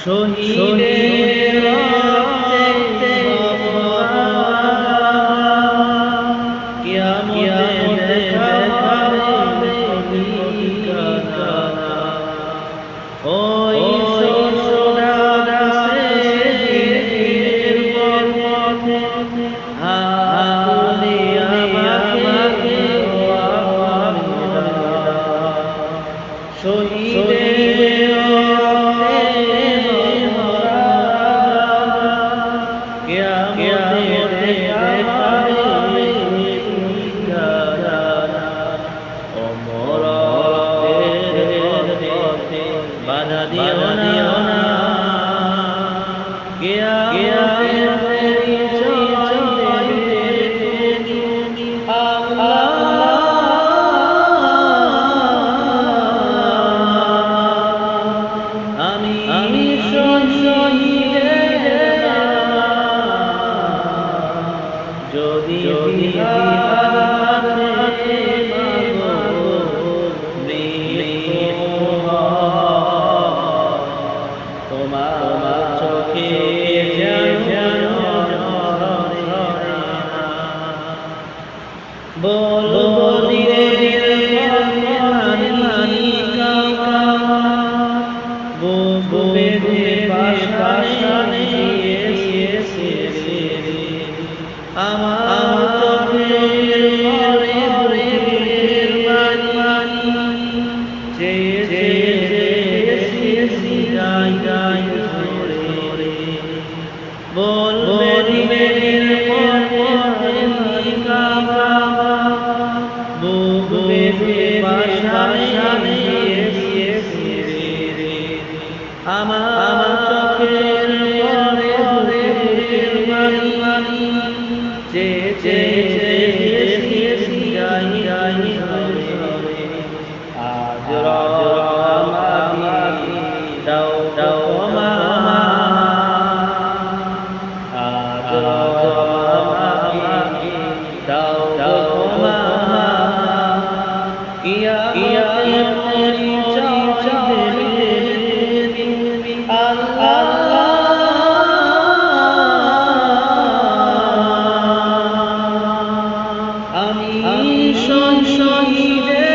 শহীদের রক্তে কিয়ামতে দেখা হবে ঠিকানা। ওই সোনারা সেদিনের পথে হালে আমাকে শহীদের কিয়ামতে দেখা হবে ঠিকানা। অমরদের পথে বাধা দিও না, কিয়ামতের জয় দেবে তুমি আল্লাহ। আমি শহীদের যদি জিহাদে মাগো মৃত্যু হয়, তোমার চোখে যেন ঝরে না। বলবো দিনের মানিকা বুকে পাশানে আমার চোখের বুকের মানি চেয়ে গাই ধরে বলবে দিনের মানিকা বুকে পাশানে আমার চোখের বুকের মানি চেয়ে গাই ধরে আজ আমাকে দাও ক্ষমা, আজ আমাকে দাও ক্ষমা। কিয়ামতের জয় দেবে তুমি আল্লাহ। আমি শহীদের